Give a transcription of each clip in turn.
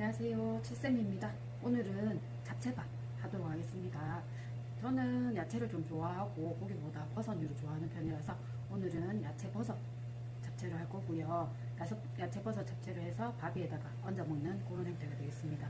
안녕하세요, 칠쌤입니다. 오늘은 잡채밥 하도록 하겠습니다. 저는 야채를 좀 좋아하고 고기보다 버섯류를 좋아하는 편이라서 오늘은 야채 버섯 잡채를 할 거고요. 야채 버섯 잡채를 해서 밥 위에다가 얹어 먹는 그런 형태가 되겠습니다.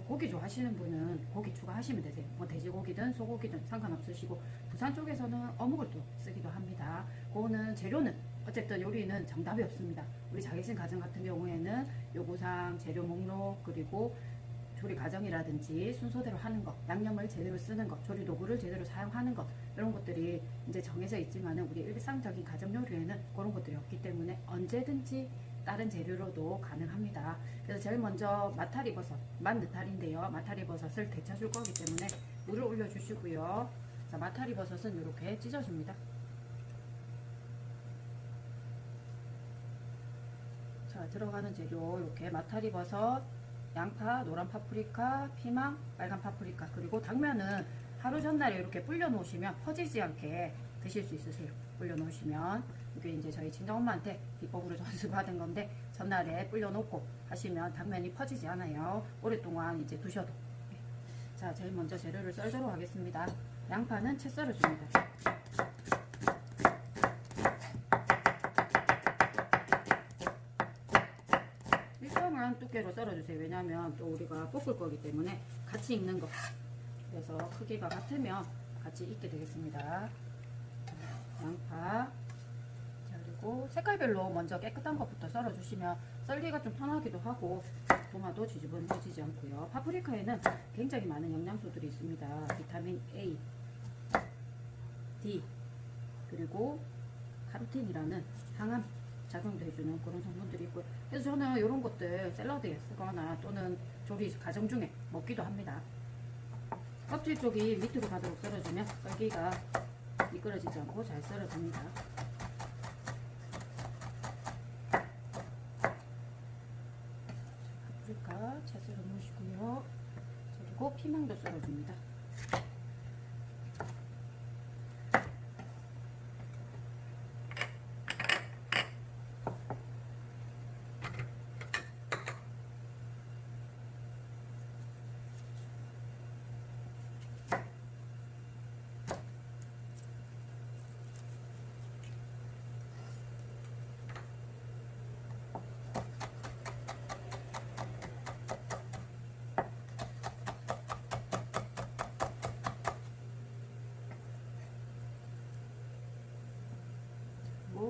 고기 좋아하시는 분은 고기 추가하시면 되세요. 뭐 돼지고기든 소고기든 상관없으시고, 부산 쪽에서는 어묵을 또 쓰기도 합니다. 그거는 재료는 어쨌든 요리는 정답이 없습니다. 우리 자계신 가정 같은 경우에는 요구사항, 재료 목록, 그리고 조리 과정이라든지 순서대로 하는 것, 양념을 제대로 쓰는 것, 조리 도구를 제대로 사용하는 것, 이런 것들이 이제 정해져 있지만은 우리 일상적인 가정 요리에는 그런 것들이 없기 때문에 언제든지 다른 재료로도 가능합니다. 그래서 제일 먼저 마타리버섯, 만느타리인데요. 마타리버섯을 데쳐줄 거기 때문에 물을 올려주시고요. 자, 마타리버섯은 이렇게 찢어줍니다. 자, 들어가는 재료 이렇게 마타리버섯, 양파, 노란 파프리카, 피망, 빨간 파프리카, 그리고 당면은 하루 전날에 이렇게 불려 놓으시면 퍼지지 않게 드실 수 있으세요. 불려 놓으시면 이게 이제 저희 친정엄마한테 비법으로 전수받은 건데, 전날에 불려 놓고 하시면 당면이 퍼지지 않아요. 오랫동안 이제 두셔도. 자, 제일 먼저 재료를 썰도록 하겠습니다. 양파는 채 썰어줍니다. 일정한 두께로 썰어주세요. 왜냐하면 또 우리가 볶을 거기 때문에 같이 익는 거. 그래서 크기가 같으면 같이 익게 되겠습니다. 양파. 자, 그리고 색깔별로 먼저 깨끗한 것부터 썰어주시면 썰기가 좀 편하기도 하고 도마도 지저분해지지 않고요. 파프리카에는 굉장히 많은 영양소들이 있습니다. 비타민 A, D, 그리고 카로틴이라는 항암 작용도 해주는 그런 성분들이 있고요. 그래서 저는 이런 것들 샐러드에 쓰거나 또는 조리 과정 중에 먹기도 합니다. 껍질 쪽이 밑으로 가도록 썰어주면 썰기가 미끄러지지 않고 잘 썰어집니다. 파프리카 채 썰어 놓으시고요. 그리고 피망도 썰어줍니다.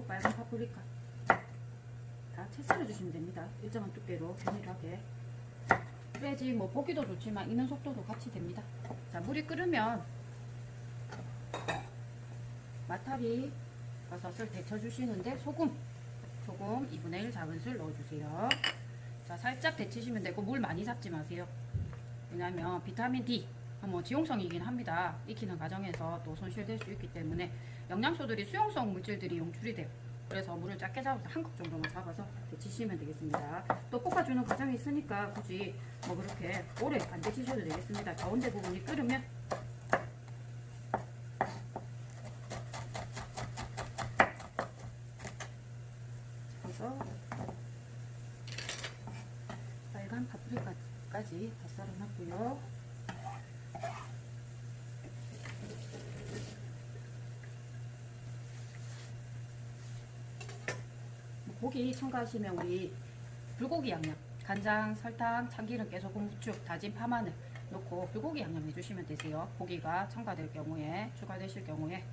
빨간 파프리카 다 채 썰어 주시면 됩니다. 일정한 두께로 균일하게. 그래야지 뭐 보기도 좋지만 익는 속도도 같이 됩니다. 자, 물이 끓으면 마타리 버섯을 데쳐 주시는데 소금 2분의 1 작은술 넣어주세요. 자, 살짝 데치시면 되고 물 많이 잡지 마세요. 왜냐하면 비타민 D 뭐 지용성이긴 합니다. 익히는 과정에서 또 손실될 수 있기 때문에 영양소들이 수용성 물질들이 용출이 돼요. 그래서 물을 작게 잡아서 한 컵 정도만 잡아서 데치시면 되겠습니다. 또 볶아주는 과정이 있으니까 굳이 뭐 그렇게 오래 안 데치셔도 되겠습니다. 가운데 부분이 끓으면 그래서 빨간 파프리카까지 다 썰어놨고요. 고기 첨가하시면 우리 불고기 양념, 간장, 설탕, 참기름, 깨소금, 후추, 다진 파마늘 넣고 불고기 양념 해주시면 되세요. 고기가 첨가될 경우에, 추가되실 경우에.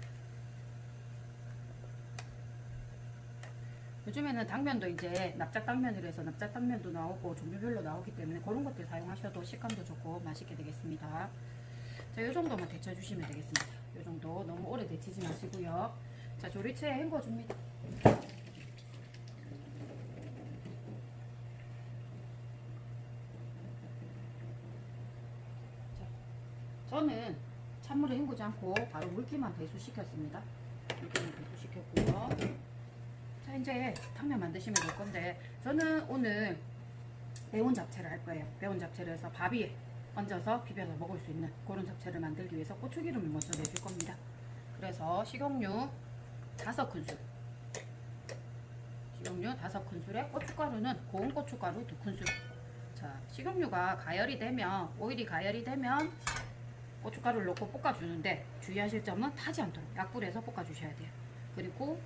요즘에는 당면도 이제 납작당면으로 해서 납작당면도 나오고 종류별로 나오기 때문에 그런 것들 사용하셔도 식감도 좋고 맛있게 되겠습니다. 자, 이 정도만 데쳐주시면 되겠습니다. 이 정도 너무 오래 데치지 마시고요. 자, 조리체에 헹궈줍니다. 저는 찬물에 헹구지 않고 바로 물기만 배수시켰습니다. 물기만 배수시켰고요. 자, 이제 당면 만드시면 될 건데, 저는 오늘 매운 잡채를 할 거예요. 매운 잡채를 해서 밥 위에 얹어서 비벼서 먹을 수 있는 그런 잡채를 만들기 위해서 고추기름을 먼저 내줄 겁니다. 그래서 식용유 5큰술, 식용유 5큰술에 고춧가루는 고운 고춧가루 2큰술. 자, 식용유가 가열이 되면, 오일이 가열이 되면 고춧가루를 넣고 볶아주는데 주의하실 점은 타지 않도록 약불에서 볶아주셔야 돼요. 그리고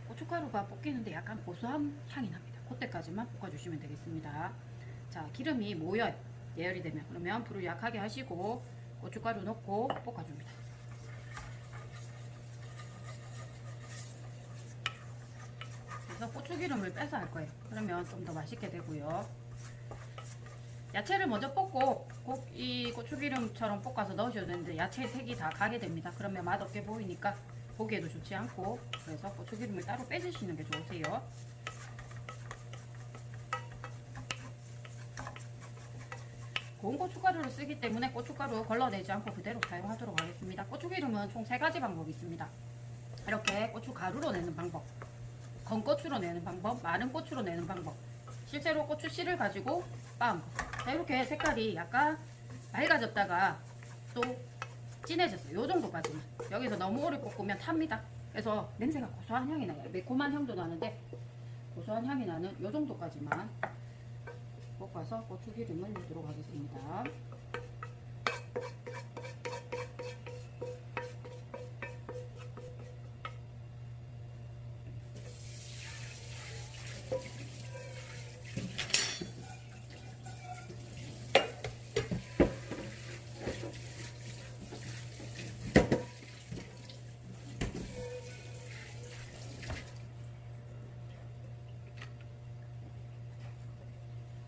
고춧가루가 볶이는데 약간 고소한 향이 납니다. 그때까지만 볶아주시면 되겠습니다. 자, 기름이 모여요. 예열이 되면. 그러면 불을 약하게 하시고 고춧가루 넣고 볶아줍니다. 그래서 고추기름을 빼서 할 거예요. 그러면 좀 더 맛있게 되고요. 야채를 먼저 볶고 이 고추기름처럼 볶아서 넣으셔도 되는데 야채 색이 다 가게 됩니다. 그러면 맛없게 보이니까 보기에도 좋지 않고, 그래서 고추기름을 따로 빼주시는 게 좋으세요. 고운 고춧가루를 쓰기 때문에 고춧가루 걸러내지 않고 그대로 사용하도록 하겠습니다. 고추기름은 총 3가지 방법이 있습니다. 이렇게 고춧가루로 내는 방법, 건고추로 내는 방법, 마른 고추로 내는 방법, 실제로 고추 씨를 가지고 빻은 거. 자, 이렇게 색깔이 약간 밝아졌다가 또 진해졌어요. 요 정도까지만. 여기서 너무 오래 볶으면 탑니다. 그래서 냄새가 고소한 향이 나요. 매콤한 향도 나는데 고소한 향이 나는 요 정도까지만 볶아서 고추기름을 넣도록 하겠습니다.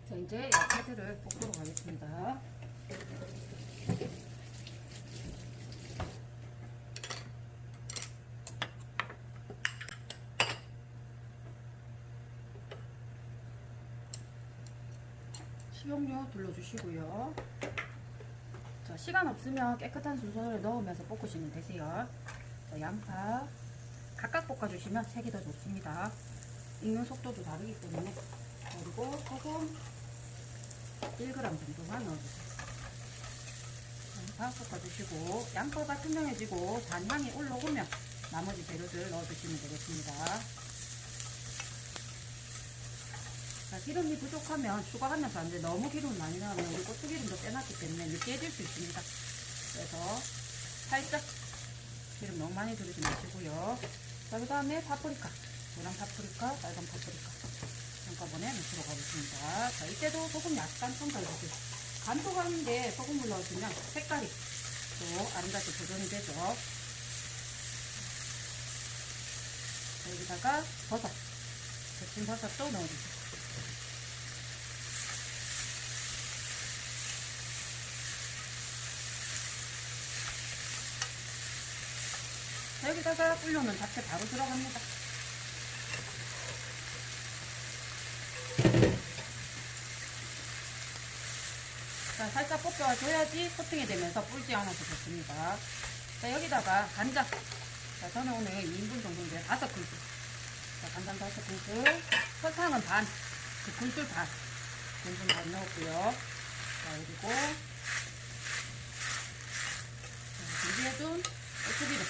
자, 이제 야채들을 볶도록 하겠습니다. 식용유 둘러주시고요. 자, 시간 없으면 깨끗한 수저를 넣으면서 볶으시면 되세요. 자, 양파 각각 볶아주시면 색이 더 좋습니다. 익는 속도도 다르기 때문에. 그리고 소금 1g 정도만 넣어주세요. 양파 볶아주시고 양파가 투명해지고 단향이 올라오면 나머지 재료들 넣어주시면 되겠습니다. 자, 기름이 부족하면 추가하면서 안 돼. 너무 기름 많이 나오면 우리 고추기름도 빼놨기 때문에 느끼해질 수 있습니다. 그래서 살짝 기름 너무 많이 두르지 마시고요. 자, 그 다음에 파프리카, 노란 파프리카, 빨간 파프리카 한꺼번에 넣도록 하겠습니다. 자, 이때도 소금 약간 첨가해주세요. 간도 가는데 소금을 넣어주면 색깔이 또 아름답게 조정이 되죠. 자, 여기다가 버섯, 데친 버섯도 넣어주세요. 자, 여기다가 불려놓은 잡채 바로 들어갑니다. 자, 살짝 볶아줘야지 코팅이 되면서 불지 않아서 좋습니다. 자, 여기다가 간장. 자, 저는 오늘 2인분 정도인데 5큰술. 자, 간장 5큰술. 설탕은 반. 2큰술 반. 2인분 반 넣었고요. 자, 그리고 준비해둔 고추기름.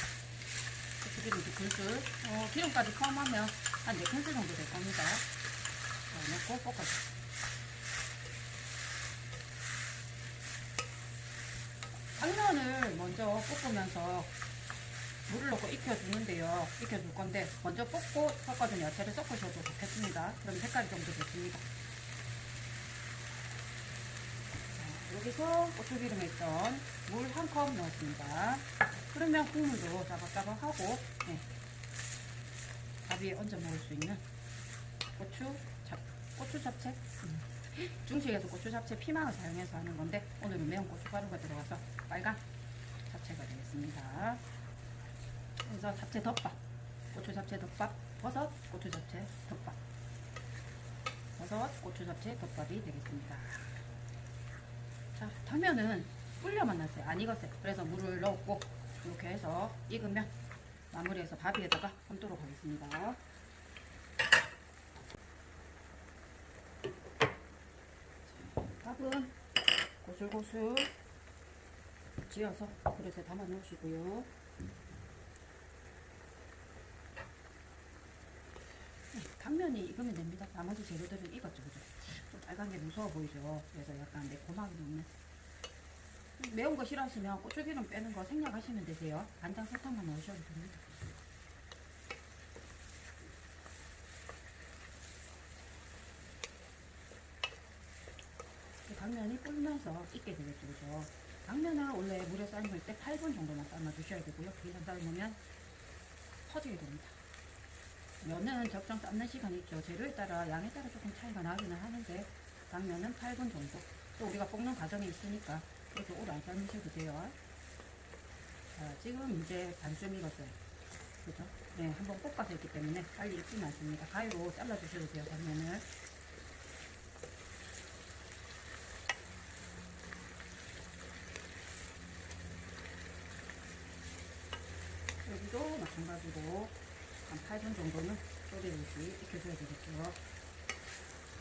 고추기름 2큰술. 기름까지 포함하면 한 4큰술 정도 될 겁니다. 자, 넣고 볶아주세요. 당면을 먼저 볶으면서 물을 넣고 익혀주는데요. 익혀줄 건데 먼저 볶고 섞어준 야채를 섞으셔도 좋겠습니다. 그럼 색깔이 좀 더 좋습니다. 자, 여기서 고추기름에 있던 물 1컵 넣었습니다. 그러면 국물도 짜박짜박하고 밥 위에 얹어 먹을 수 있는 고추 잡채. 중식에서 고추 잡채 피망을 사용해서 하는 건데 오늘은 매운 고춧가루가 들어가서 빨간 잡채가 되겠습니다. 그래서 잡채 덮밥, 고추 잡채 덮밥, 버섯 고추 잡채 덮밥, 버섯 고추 잡채 덮밥이 되겠습니다. 자, 당면은 불려만 놨어요. 안 익었어요. 그래서 물을 넣었고 이렇게 해서 익으면 마무리해서 밥 위에다가 얹도록 하겠습니다. 밥은 고슬고슬 지어서 그릇에 담아 놓으시고요. 당면이 익으면 됩니다. 나머지 재료들은 익었죠, 그죠? 좀 빨간 게 무서워 보이죠. 그래서 약간 매콤하게 먹는. 매운 거 싫어하시면 고추기름 빼는 거 생략하시면 되세요. 간장, 설탕만 넣으셔도 됩니다. 당면이 불면서 익게 되겠죠, 그죠? 당면은 원래 물에 삶을 때 8분 정도만 삶아 주셔야 되고요. 그 이상 삶으면 퍼지게 됩니다. 면은 적정 삶는 시간이 있죠. 재료에 따라 양에 따라 조금 차이가 나기는 하는데 당면은 8분 정도. 또 우리가 볶는 과정이 있으니까 그렇게 오래 안 삶으셔도 돼요. 자, 지금 이제 반쯤 익었어요. 그죠? 네, 한번 볶아서 했기 때문에 빨리 익지는 않습니다. 가위로 잘라주셔도 돼요, 당면을. 여기도 마찬가지로 한 8분 정도는 졸이듯이 익혀줘야 되겠죠.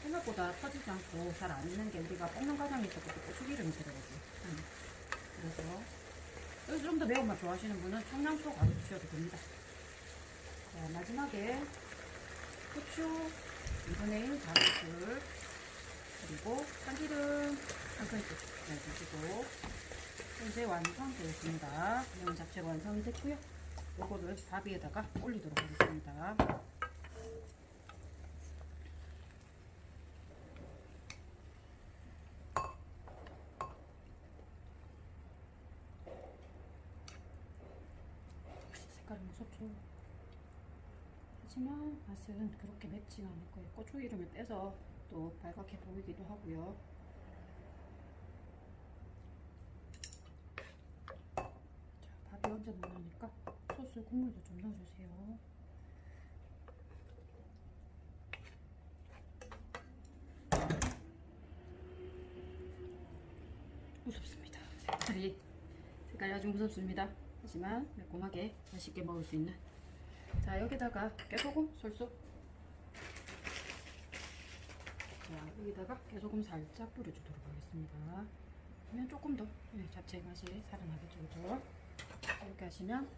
생각보다 터지지 않고 잘 안 익는 게 우리가 볶는 과정에 있어서 고추기름이 들어가죠. 그래서 여기서 좀 더 매운맛 좋아하시는 분은 청양초 가루 주셔도 됩니다. 자, 마지막에 후추 2분의 1 작은술 그리고 참기름 한 큰술 넣어주시고 이제 완성되었습니다. 그냥 잡채가 완성이 됐고요. 요거를 밥 위에다가 올리도록 하겠습니다. 색깔이 무섭죠. 하지만 맛은 그렇게 맵지가 않을 거예요. 고추기름을 빼서 또 빨갛게 보이기도 하고요. 자, 밥이 언제 넣으니까 소스 국물도 좀 넣어주세요. 무섭습니다. 색깔이 아주 무섭습니다. 하지만 매콤하게 맛있게 먹을 수 있는. 자, 여기다가 깨소금 솔솔. 자, 여기다가 깨소금 살짝 뿌려주도록 하겠습니다. 그러면 조금 더 잡채 맛이 살아나겠죠, 그죠? 이렇게 하시면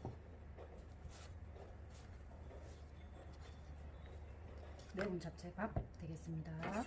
매운 잡채밥 되겠습니다.